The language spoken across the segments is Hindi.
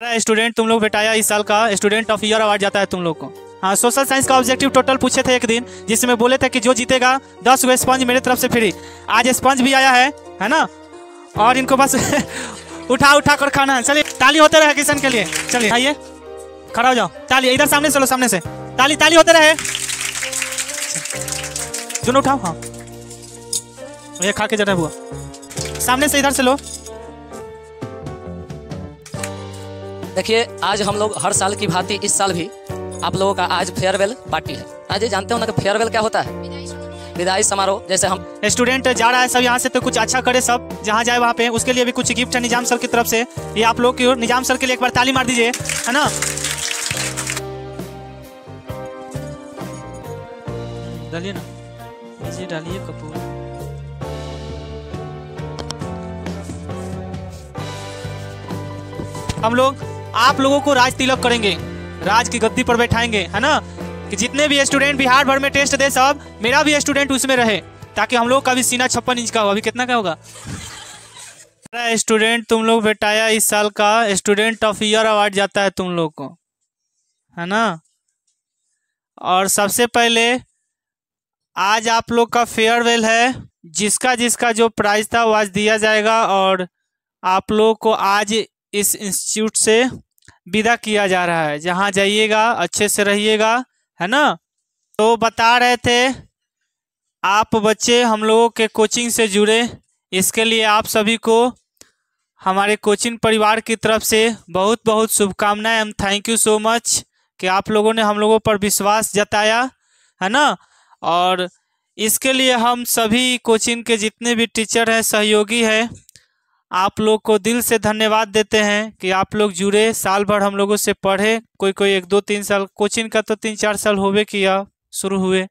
स्टूडेंट तुम लोग बेटाया इस साल का स्टूडेंट ऑफ ईयर अवार्ड जाता है तुम लोग को। हाँ, सोशल साइंस का ऑब्जेक्टिव टोटल पूछे थे एक दिन, जिसमें बोले थे कि जो जीतेगा 10 गो स्पंज मेरे तरफ से फ्री। आज स्पंज भी आया है ना, और इनको बस उठा उठा कर खाना है। चलिए ताली होते रहे किशन के लिए। चलिए आइए खड़ा हो जाओ, ताली इधर सामने से लो, सामने से ताली ताली होते रहे। दोनों उठाओ। हाँ ये खा के जरा हुआ, सामने से इधर से लो। देखिए आज हम लोग हर साल की भांति इस साल भी आप लोगों का आज फेयरवेल पार्टी है। आज ये जानते हो ना कि फेयरवेल क्या होता है? विदाई समारोह। जैसे हम स्टूडेंट जा रहा है सब यहाँ से, तो कुछ अच्छा करे सब, जहाँ जाए वहाँ पे। उसके लिए भी कुछ गिफ्ट है निजाम सर की तरफ से। ये आप लोग की ओर निजाम सर के लिए एक बार ताली मार दीजिए, है ना। डालिए ना, जी डालिए कपूर। हम लोग आप लोगों को राज तिलक करेंगे, राज की गद्दी पर बैठाएंगे, है ना। कि जितने भी स्टूडेंट बिहार भर में टेस्ट दे सब, मेरा भी स्टूडेंट उसमें रहे, ताकि हम लोग का भी सीना 56 इंच का हो। अभी कितना का होगा? स्टूडेंट तुम लोग बेटाया इस साल का स्टूडेंट ऑफ ईयर अवार्ड जाता है तुम लोग को, है ना। और सबसे पहले आज आप लोग का फेयरवेल है, जिसका जिसका जो प्राइज था वो आज दिया जाएगा। और आप लोग को आज इस इंस्टीट्यूट से विदा किया जा रहा है। जहाँ जाइएगा अच्छे से रहिएगा, है ना। तो बता रहे थे आप बच्चे हम लोगों के कोचिंग से जुड़े, इसके लिए आप सभी को हमारे कोचिंग परिवार की तरफ से बहुत बहुत शुभकामनाएं। And thank you so much कि आप लोगों ने हम लोगों पर विश्वास जताया, है ना। और इसके लिए हम सभी कोचिंग के जितने भी टीचर हैं, सहयोगी हैं, आप लोग को दिल से धन्यवाद देते हैं कि आप लोग जुड़े, साल भर हम लोगों से पढ़े। कोई कोई 1 2 3 साल, कोचिंग का तो 3 4 साल होवे किया शुरू हुए,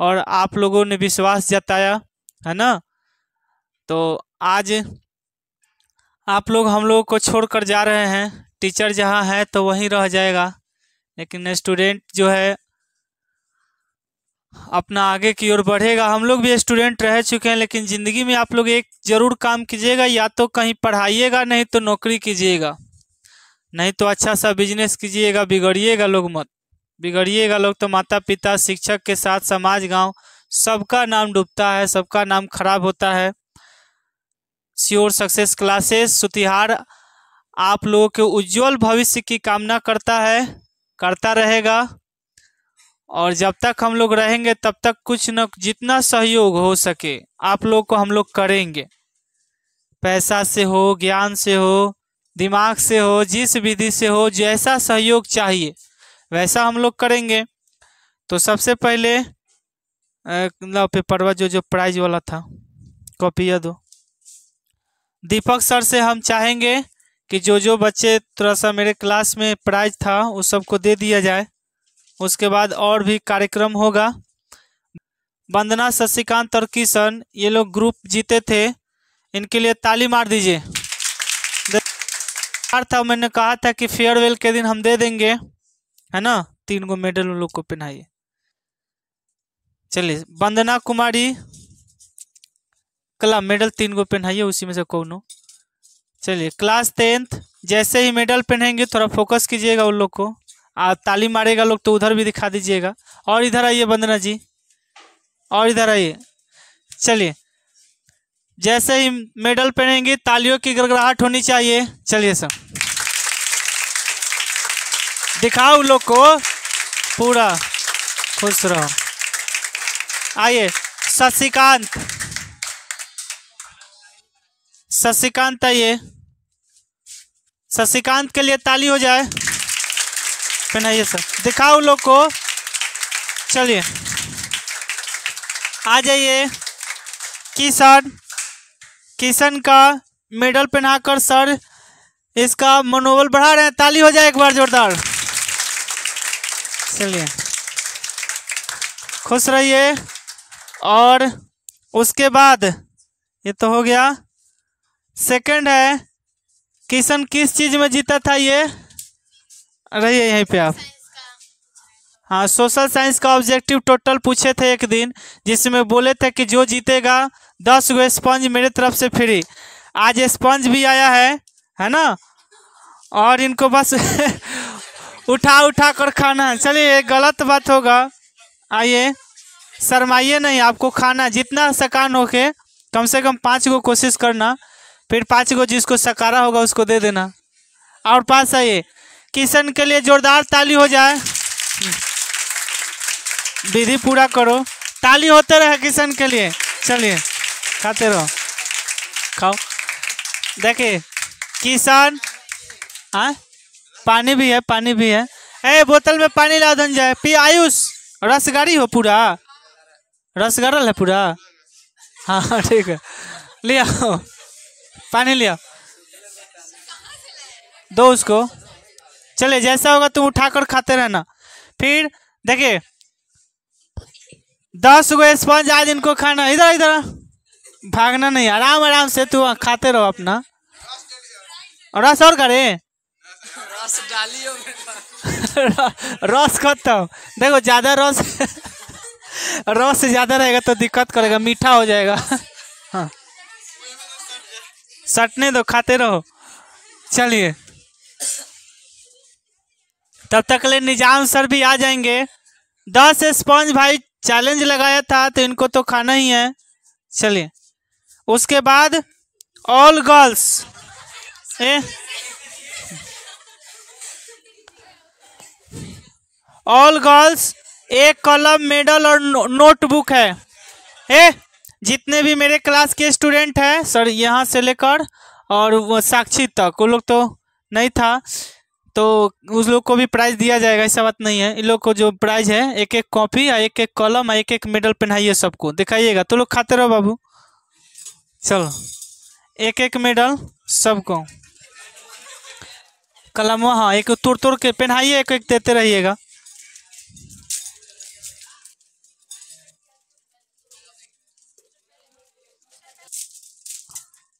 और आप लोगों ने विश्वास जताया, है ना। तो आज आप लोग हम लोगों को छोड़कर जा रहे हैं। टीचर जहाँ है तो वहीं रह जाएगा, लेकिन स्टूडेंट जो है अपना आगे की ओर बढ़ेगा। हम लोग भी स्टूडेंट रह चुके हैं, लेकिन ज़िंदगी में आप लोग एक ज़रूर काम कीजिएगा, या तो कहीं पढ़ाइएगा, नहीं तो नौकरी कीजिएगा, नहीं तो अच्छा सा बिजनेस कीजिएगा। बिगड़िएगा लोग मत, बिगड़िएगा लोग तो माता पिता, शिक्षक के साथ समाज, गांव, सबका नाम डूबता है, सबका नाम खराब होता है। श्योर सक्सेस क्लासेस सुतिहार आप लोगों के उज्जवल भविष्य की कामना करता है, करता रहेगा। और जब तक हम लोग रहेंगे तब तक कुछ न जितना सहयोग हो सके आप लोग को हम लोग करेंगे। पैसा से हो, ज्ञान से हो, दिमाग से हो, जिस विधि से हो, जैसा सहयोग चाहिए वैसा हम लोग करेंगे। तो सबसे पहले पेपरवा जो प्राइज वाला था, कॉपिया दो। दीपक सर से हम चाहेंगे कि जो बच्चे थोड़ा सा मेरे क्लास में प्राइज था उस सबको दे दिया जाए। उसके बाद और भी कार्यक्रम होगा। वंदना, शशिकांत और किशन, ये लोग ग्रुप जीते थे, इनके लिए ताली मार दीजिए। था मैंने कहा था कि फेयरवेल के दिन हम दे देंगे, है ना। 3 गो मेडल उन लोग को पहनाइए। चलिए वंदना कुमारी कला मेडल 3 गो पहनाइए, उसी में से कौनो। चलिए क्लास 10th, जैसे ही मेडल पहनेंगे थोड़ा फोकस कीजिएगा उन लोग को। ताली मारेगा लोग तो उधर भी दिखा दीजिएगा। और इधर आइए वंदना जी, और इधर आइए। चलिए जैसे ही मेडल पहनेंगे तालियों की गड़गड़ाहट होनी चाहिए। चलिए सर दिखाओ लोग को, पूरा खुश रहो। आइए शशिकांत, शशिकांत आइए। शशिकांत के लिए ताली हो जाए। पहनाइए सर, दिखाओ लोग को। चलिए आ जाइए। किशन, किशन का मेडल पहनाकर सर इसका मनोबल बढ़ा रहे हैं। ताली हो जाए एक बार जोरदार। चलिए खुश रहिए। और उसके बाद ये तो हो गया। सेकंड है किशन किस चीज में जीता था? ये रहिए यहीं पे आप। हाँ, सोशल साइंस का ऑब्जेक्टिव टोटल पूछे थे एक दिन, जिसमें बोले थे कि जो जीतेगा 10 गो स्पंज मेरे तरफ से फ्री। आज स्पंज भी आया है ना। और इनको बस उठा उठा कर खाना है। चलिए ये गलत बात होगा। आइए शर्माइए नहीं, आपको खाना जितना सकान होके कम से कम 5 को कोशिश करना, फिर 5 को जिसको सकारा होगा उसको दे देना। और पास आइए, किशन के लिए जोरदार ताली हो जाए। विधि पूरा करो, ताली होते रहे किशन के लिए। चलिए खाते रहो, खाओ। देखिए किशन, हाँ पानी भी है, पानी भी है। ए बोतल में पानी ला धनंजय, पी। आयुष रसगारी हो पूरा, रसगरल है पूरा। हाँ ठीक है, लिया पानी लिया, दो उसको। चले जैसा होगा तुम उठाकर खाते रहना। फिर देखिए 10 गो स्पंज आज इनको खाना। इधर इधर भागना नहीं, आराम आराम से तू खाते रहो अपना। रस और करे, रस डालियो रस खत्म। देखो ज्यादा रस रस ज्यादा रहेगा तो दिक्कत करेगा, मीठा हो जाएगा। हाँ सटने दो, खाते रहो। चलिए तब तक ले निजाम सर भी आ जाएंगे। 10 स्पंज भाई चैलेंज लगाया था तो इनको तो खाना ही है। चलिए उसके बाद ऑल गर्ल्स, ऑल गर्ल्स एक कलम, मेडल और नोटबुक है। जितने भी मेरे क्लास के स्टूडेंट हैं सर, यहाँ से लेकर और वो साक्षी तक, वो लोग तो नहीं था तो उस लोग को भी प्राइज दिया जाएगा, ऐसा बात नहीं है। इन लोग को जो प्राइज है, एक एक कॉपी या एक एक कलम, एक एक मेडल पहनाइए, सबको दिखाइएगा। तो लोग खाते रहो बाबू। चलो एक एक मेडल सबको, कलम हाँ एक तोड़ तोड़ के पहनाइए, एक एक देते रहिएगा।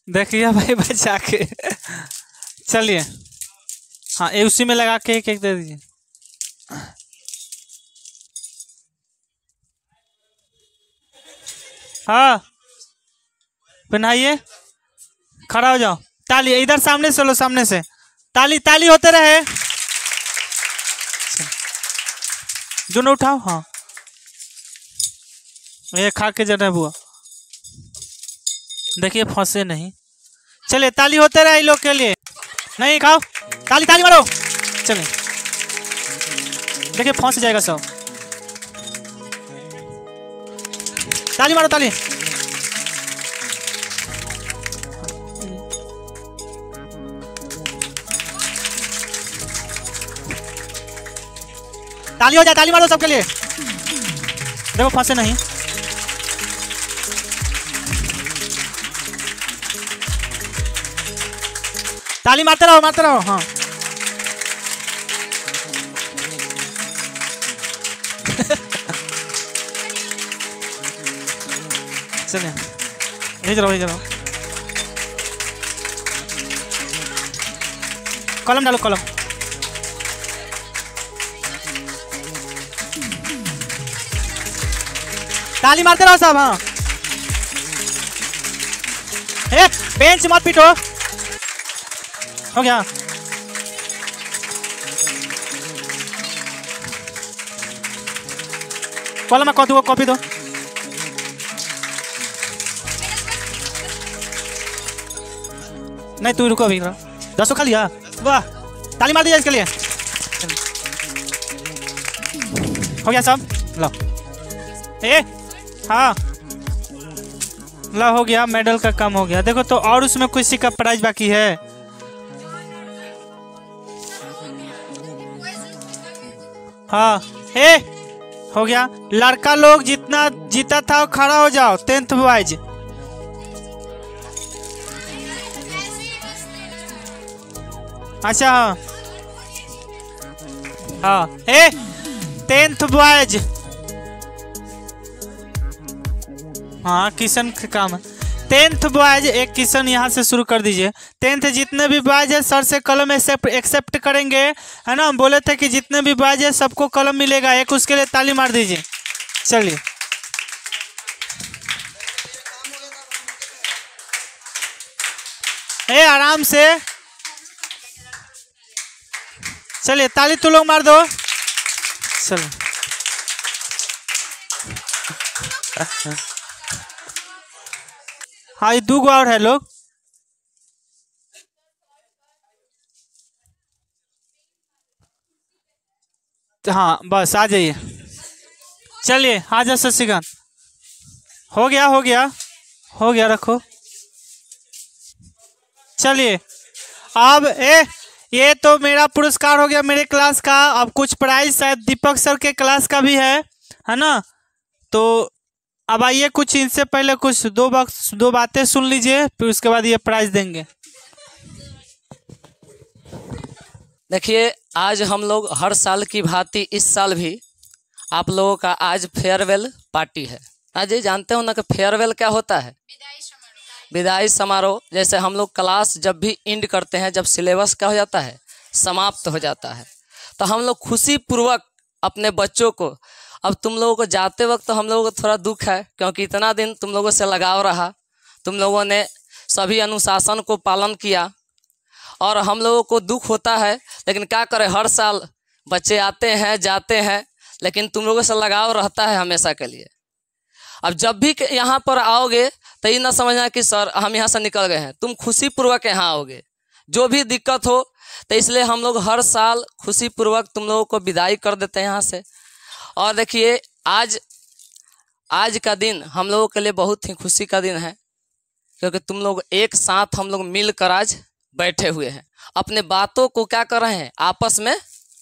देखिए भाई बचा के। चलिए हाँ ये उसी में लगा के एक एक दे दीजिए। हाँ पहनाइए, खड़ा हो जाओ। ताली इधर सामने से लो, सामने से ताली ताली होते रहे। दोनों उठाओ। हाँ ये खा के जरा बुआ, देखिए फंसे नहीं। चलिए ताली होते रहे इन लोग के लिए। नहीं खाओ, ताली ताली मारो। चलिए देखिए फंस जाएगा सब। ताली मारो, ताली। ताली हो जाए, ताली मारो सबके लिए। देखो फंसे नहीं। ताली मारते रहो, मारते रहो। हाँ चलिए भेज रहो, भेज रहो। कलम डालो, कलम। ताली मारते रहो सब। हाँ बेंच मत पीटो। हो गया। कॉलम में दो, कॉपी दो। नहीं तू रुको अभी। 10 खा लिया, वाह। ताली मार दीजिए इसके लिए। हो गया सब। लो हाँ लो हो गया, मेडल का काम हो गया। देखो तो और उसमें किसी का प्राइज बाकी है। हाँ हो गया। लड़का लोग जितना जीता था खड़ा हो जाओ। 10th boys. अच्छा हाँ 10th बॉयज। हाँ किशन का काम है। 10th बॉयज, एक किशन यहाँ से शुरू कर दीजिए। 10th जितने भी बॉयज है सर से कलम एक्सेप्ट करेंगे, है ना। हम बोले थे कि जितने भी बॉयज है सबको कलम मिलेगा एक, उसके लिए ताली मार दीजिए। चलिए आराम से चलिए ताली तुम लोग मार दो। चलो हाँ, ये 2 और है लोग। हाँ बस आ जाइए। चलिए आ जा शशिकांत। हो गया हो गया हो गया, रखो। चलिए अब ये तो मेरा पुरस्कार हो गया मेरे क्लास का। अब कुछ प्राइज शायद दीपक सर के क्लास का भी है ना। तो अब आइए कुछ इनसे पहले कुछ दो बातें सुन लीजिए, फिर उसके बाद ये प्राइज देंगे। देखिए आज हम लोग हर साल की भांति इस साल भी आप लोगों का आज फेयरवेल पार्टी है। आज ये जानते हो ना कि फेयरवेल क्या होता है? विदाई समारोह। जैसे हम लोग क्लास जब भी एंड करते हैं, जब सिलेबस क्या हो जाता है, समाप्त हो जाता है, तो हम लोग खुशी पूर्वक अपने बच्चों को, अब तुम लोगों को जाते वक्त तो हम लोगों को थोड़ा दुख है, क्योंकि इतना दिन तुम लोगों से लगाव रहा, तुम लोगों ने सभी अनुशासन को पालन किया और हम लोगों को दुख होता है। लेकिन क्या करें, हर साल बच्चे आते हैं जाते हैं, लेकिन तुम लोगों से लगाव रहता है हमेशा के लिए। अब जब भी यहाँ पर आओगे तो ये ना समझना कि सर हम यहाँ से निकल गए हैं, तुम खुशी पूर्वक यहाँ आओगे। जो भी दिक्कत हो तो इसलिए हम लोग हर साल खुशी पूर्वक तुम लोगों को विदाई कर देते हैं यहाँ से। और देखिए आज का दिन हम लोगों के लिए बहुत ही खुशी का दिन है, क्योंकि तुम लोग एक साथ हम लोग मिलकर आज बैठे हुए हैं, अपने बातों को क्या कर रहे हैं, आपस में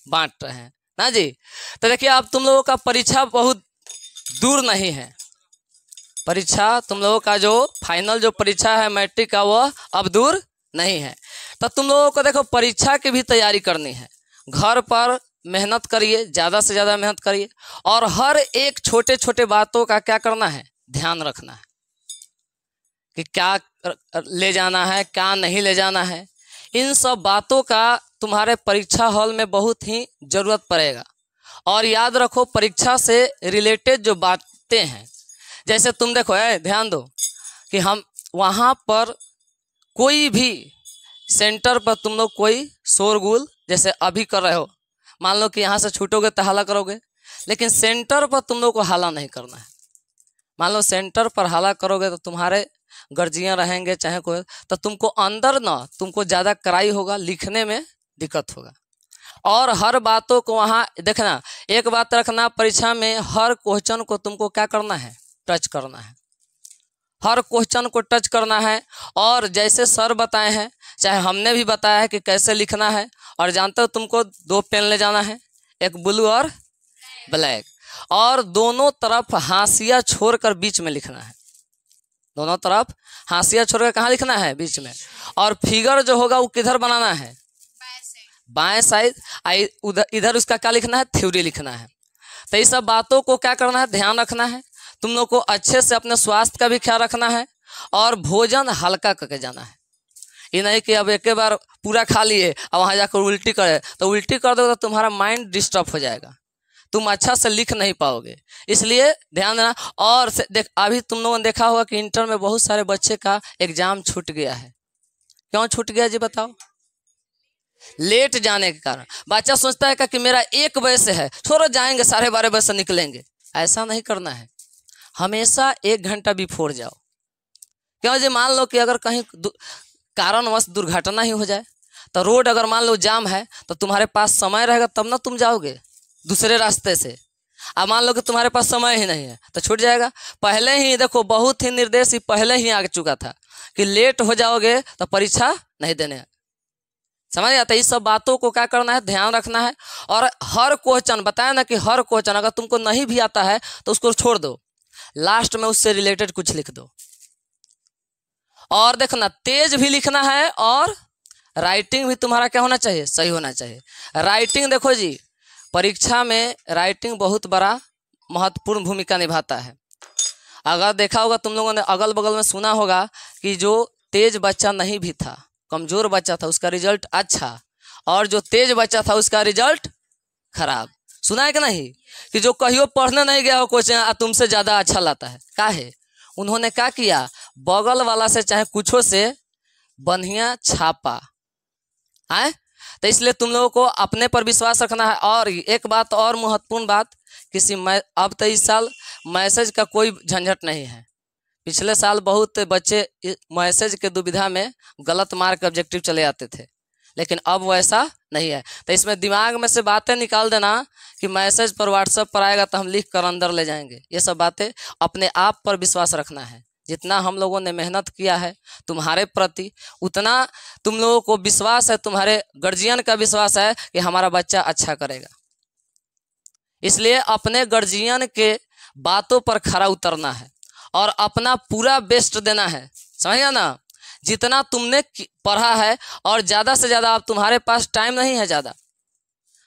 बांट रहे हैं ना जी। तो देखिए अब तुम लोगों का परीक्षा बहुत दूर नहीं है। परीक्षा तुम लोगों का जो फाइनल जो परीक्षा है मैट्रिक का, वो अब दूर नहीं है। तो तुम लोगों को देखो परीक्षा की भी तैयारी करनी है। घर पर मेहनत करिए, ज़्यादा से ज़्यादा मेहनत करिए और हर एक छोटे छोटे बातों का क्या करना है, ध्यान रखना है कि क्या ले जाना है, क्या नहीं ले जाना है। इन सब बातों का तुम्हारे परीक्षा हॉल में बहुत ही ज़रूरत पड़ेगा। और याद रखो परीक्षा से रिलेटेड जो बातें हैं, जैसे तुम देखो ध्यान दो कि हम वहाँ पर कोई भी सेंटर पर तुम लोग कोई शोरगुल जैसे अभी कर रहे हो, मान लो कि यहाँ से छूटोगे तो हाला करोगे, लेकिन सेंटर पर तुम लोग को हाला नहीं करना है। मान लो सेंटर पर हाला करोगे तो तुम्हारे गर्जियाँ रहेंगे चाहे कोई, तो तुमको अंदर ना तुमको ज़्यादा कड़ाई होगा, लिखने में दिक्कत होगा। और हर बातों को वहाँ देखना, एक बात रखना, परीक्षा में हर क्वेश्चन को तुमको क्या करना है, टच करना है। हर क्वेश्चन को टच करना है। और जैसे सर बताए हैं, चाहे हमने भी बताया है कि कैसे लिखना है। और जानते हो तुमको 2 पेन ले जाना है, एक ब्लू और ब्लैक, और दोनों तरफ हाशिया छोड़कर बीच में लिखना है। दोनों तरफ हाशिया छोड़कर कहाँ लिखना है, बीच में। और फिगर जो होगा वो किधर बनाना है, बाएं साइड। इधर उसका क्या लिखना है, थ्योरी लिखना है। तो ये सब बातों को क्या करना है, ध्यान रखना है। तुम लोग को अच्छे से अपने स्वास्थ्य का भी ख्याल रखना है और भोजन हल्का करके जाना है। ये नहीं कि अब एक बार पूरा खा लिए और वहाँ जाकर उल्टी करे, तो उल्टी कर दोगे तो तुम्हारा माइंड डिस्टर्ब हो जाएगा, तुम अच्छा से लिख नहीं पाओगे। इसलिए ध्यान देना। और देख अभी तुम लोगों ने देखा होगा कि इंटर में बहुत सारे बच्चे का एग्जाम छूट गया है। क्यों छूट गया जी बताओ? लेट जाने के कारण। बच्चा सोचता है कि मेरा 1 बजे से है, छोड़ो जाएंगे 12:30 बजे से निकलेंगे। ऐसा नहीं करना है, हमेशा 1 घंटा बिफोर जाओ। क्यों जी, मान लो कि अगर कहीं कारणवश दुर्घटना ही हो जाए, तो रोड अगर मान लो जाम है तो तुम्हारे पास समय रहेगा तब ना तुम जाओगे दूसरे रास्ते से। अब मान लो कि तुम्हारे पास समय ही नहीं है तो छूट जाएगा। पहले ही देखो बहुत ही निर्देश ही पहले ही आ चुका था कि लेट हो जाओगे तो परीक्षा नहीं देने। समझ आता है? इस सब बातों को क्या करना है, ध्यान रखना है। और हर क्वेश्चन बताया ना कि हर क्वेश्चन अगर तुमको नहीं भी आता है तो उसको छोड़ दो, लास्ट में उससे रिलेटेड कुछ लिख दो। और देखना तेज भी लिखना है और राइटिंग भी तुम्हारा क्या होना चाहिए, सही होना चाहिए। राइटिंग देखो जी, परीक्षा में राइटिंग बहुत बड़ा महत्वपूर्ण भूमिका निभाता है। अगर देखा होगा तुम लोगों ने अगल बगल में सुना होगा कि जो तेज बच्चा नहीं भी था, कमजोर बच्चा था, उसका रिजल्ट अच्छा, और जो तेज बच्चा था उसका रिजल्ट खराब। सुना है कि नहीं? कि जो कहियो पढ़ने नहीं गया हो क्वेश्चन तुमसे ज़्यादा अच्छा लाता है। क्या है, उन्होंने क्या किया, बगल वाला से चाहे कुछो से बढ़िया छापा आए, तो इसलिए तुम लोगों को अपने पर विश्वास रखना है। और एक बात और महत्वपूर्ण बात, अब तो इस साल मैसेज का कोई झंझट नहीं है। पिछले साल बहुत बच्चे मैसेज के दुविधा में गलत मार्क ऑब्जेक्टिव चले आते थे, लेकिन अब वैसा नहीं है। तो इसमें दिमाग में से बातें निकाल देना कि मैसेज पर व्हाट्सएप पर आएगा तो हम लिख कर अंदर ले जाएंगे, ये सब बातें अपने आप पर विश्वास रखना है। जितना हम लोगों ने मेहनत किया है तुम्हारे प्रति, उतना तुम लोगों को विश्वास है, तुम्हारे गार्जियन का विश्वास है कि हमारा बच्चा अच्छा करेगा। इसलिए अपने गार्जियन के बातों पर खरा उतरना है और अपना पूरा बेस्ट देना है, समझ गया ना। जितना तुमने पढ़ा है और ज़्यादा से ज़्यादा, अब तुम्हारे पास टाइम नहीं है ज़्यादा,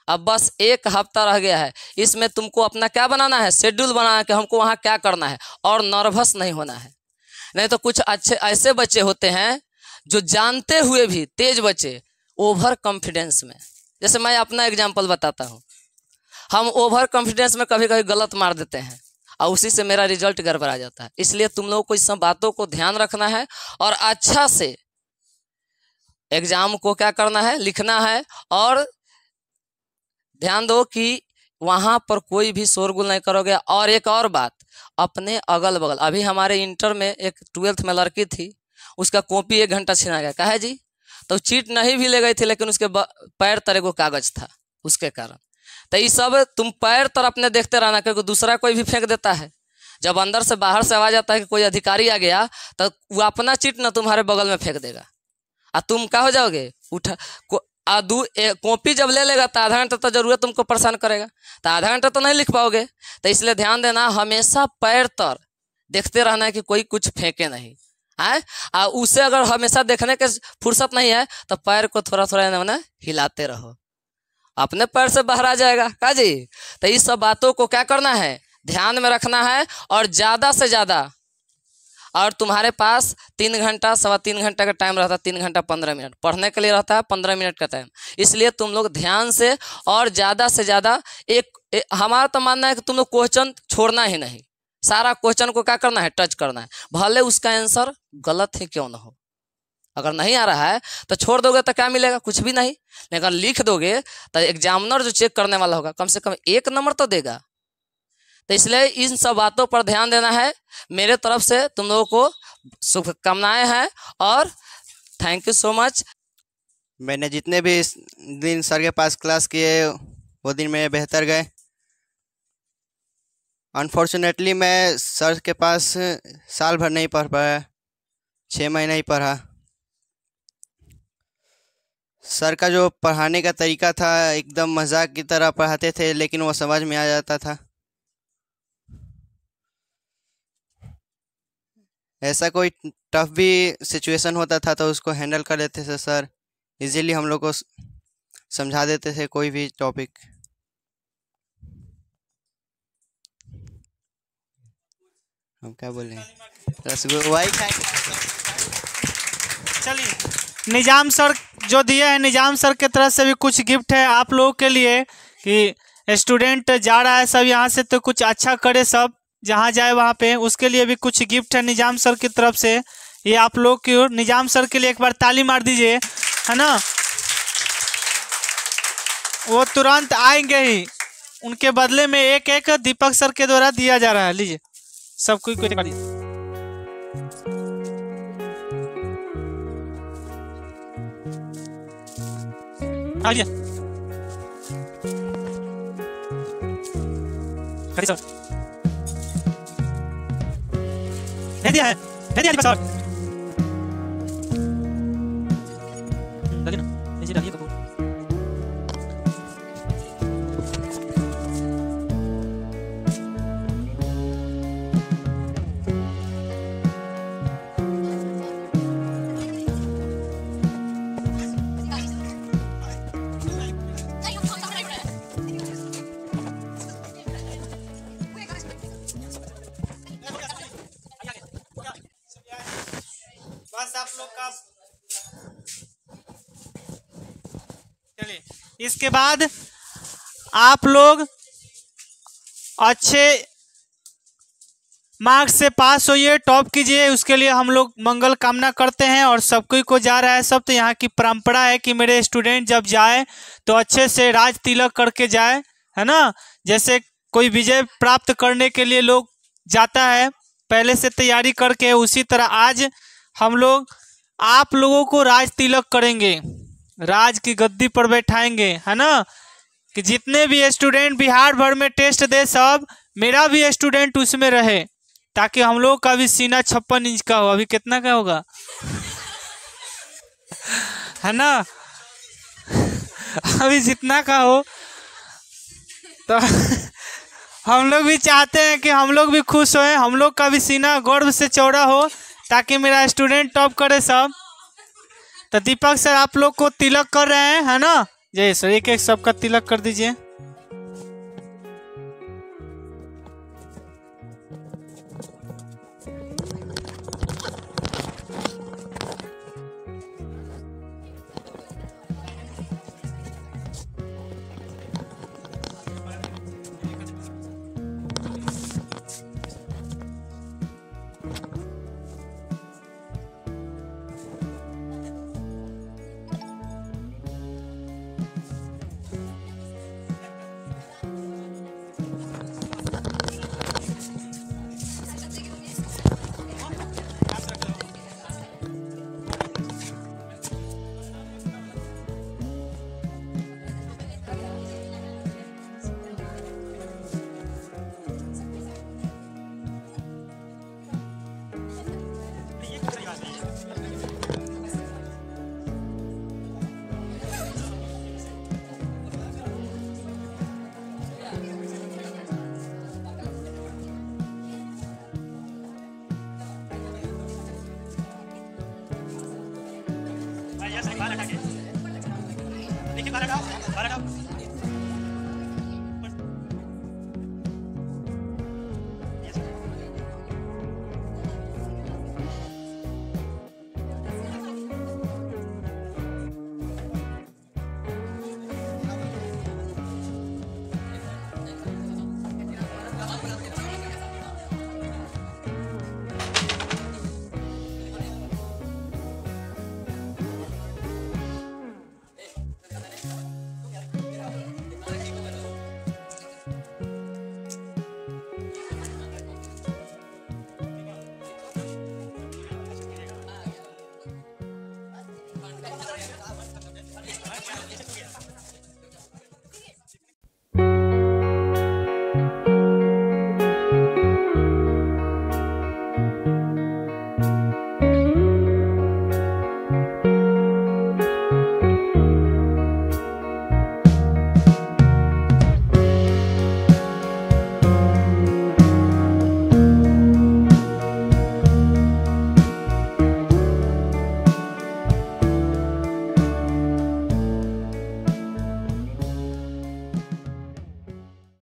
अब बस 1 हफ्ता रह गया है। इसमें तुमको अपना क्या बनाना है, शेड्यूल बनाना है कि हमको वहाँ क्या करना है, और नर्वस नहीं होना है। नहीं तो कुछ अच्छे ऐसे बच्चे होते हैं जो जानते हुए भी, तेज बच्चे, ओवर कॉन्फिडेंस में, जैसे मैं अपना एग्जाम्पल बताता हूँ, हम ओवर कॉन्फिडेंस में कभी कभी गलत मार देते हैं और उसी से मेरा रिजल्ट गड़बड़ा जाता है। इसलिए तुम लोगों को इस सब बातों को ध्यान रखना है और अच्छा से एग्जाम को क्या करना है, लिखना है। और ध्यान दो कि वहाँ पर कोई भी शोरगुल नहीं करोगे। और एक और बात, अपने अगल बगल, अभी हमारे इंटर में एक 12th में लड़की थी, उसका कॉपी 1 घंटा छीना गया। कहे जी, तो चीट नहीं भी ले गई थी, लेकिन उसके पैर तरे को कागज था, उसके कारण। तो ये सब तुम पैर तर अपने देखते रहना, क्योंकि दूसरा कोई भी फेंक देता है। जब अंदर से बाहर से आवाज आता है कि कोई अधिकारी आ गया, तो वो अपना चीट ना तुम्हारे बगल में फेंक देगा और तुम क्या हो जाओगे, कॉपी जब ले लेगा तो आधा घंटा तो जरूर तुमको परेशान करेगा, तो आधा घंटा तो नहीं लिख पाओगे। तो इसलिए ध्यान देना, हमेशा पैर तर देखते रहना है कि कोई कुछ फेंके नहीं है। और उसे अगर हमेशा देखने के फुर्सत नहीं है तो पैर को थोड़ा थोड़ा हिलाते रहो, अपने पैर से बाहर आ जाएगा का जी। तो इस सब बातों को क्या करना है, ध्यान में रखना है। और ज़्यादा से ज़्यादा, और तुम्हारे पास 3 घंटा 3.25 घंटा का टाइम रहता है, 3 घंटा 15 मिनट पढ़ने के लिए रहता है, 15 मिनट का टाइम। इसलिए तुम लोग ध्यान से और ज़्यादा से ज़्यादा हमारा तो मानना है कि तुम लोग क्वेश्चन छोड़ना ही नहीं, सारा क्वेश्चन को क्या करना है, टच करना है, भले उसका आंसर गलत ही क्यों ना हो। अगर नहीं आ रहा है तो छोड़ दोगे तो क्या मिलेगा, कुछ भी नहीं। लेकिन अगर लिख दोगे तो एग्जामिनर जो चेक करने वाला होगा कम से कम 1 नंबर तो देगा। तो इसलिए इन सब बातों पर ध्यान देना है। मेरे तरफ से तुम लोगों को शुभकामनाएं हैं और थैंक यू सो मच। मैंने जितने भी दिन सर के पास क्लास किए वो दिन मेरे बेहतर गए। अनफॉर्चुनेटली मैं सर के पास साल भर नहीं पढ़ पाया, 6 महीने ही पढ़ा। सर का जो पढ़ाने का तरीका था एकदम मजाक की तरह पढ़ाते थे, लेकिन वो समझ में आ जाता था। ऐसा कोई टफ भी सिचुएशन होता था तो उसको हैंडल कर लेते थे सर, इजीली हम लोग को समझा देते थे कोई भी टॉपिक। हम क्या बोले, रसगुल्ला चलिए, निजाम सर जो दिए हैं, निजाम सर के तरफ से भी कुछ गिफ्ट है आप लोगों के लिए कि स्टूडेंट जा रहा है सब यहाँ से तो कुछ अच्छा करे, सब जहाँ जाए वहाँ पे, उसके लिए भी कुछ गिफ्ट है निजाम सर की तरफ से। ये आप लोग की ओर, निजाम सर के लिए एक बार ताली मार दीजिए, है ना। वो तुरंत आएंगे ही, उनके बदले में एक दीपक सर के द्वारा दिया जा रहा है। लीजिए सब कोई लीजिए। आइए सर, दे दिया है, दे दिया सर, डालिए ना, लीजिए डालिए कपूर। बस आप लोग का, चलिए इसके बाद आप लोग अच्छे मार्क्स से पास होइए, टॉप कीजिए, उसके लिए हम लोग मंगल कामना करते हैं। और सब कोई को जा रहा है सब, तो यहाँ की परंपरा है कि मेरे स्टूडेंट जब जाए तो अच्छे से राज तिलक करके जाए, है ना। जैसे कोई विजय प्राप्त करने के लिए लोग जाता है पहले से तैयारी करके, उसी तरह आज हम लोग आप लोगों को राज तिलक करेंगे, राज की गद्दी पर बैठाएंगे, है ना। कि जितने भी स्टूडेंट बिहार भर में टेस्ट दे सब मेरा भी स्टूडेंट उसमें रहे, ताकि हम लोग का भी सीना 56 इंच का हो। अभी कितना का होगा है ना, अभी जितना का हो। तो हम लोग भी चाहते हैं कि हम लोग भी खुश होएं, हम लोग का भी सीना गर्व से चौड़ा हो, ताकि मेरा स्टूडेंट टॉप करे सब। तो दीपक सर आप लोग को तिलक कर रहे हैं, है ना। जय सर, एक एक सबका तिलक कर दीजिए।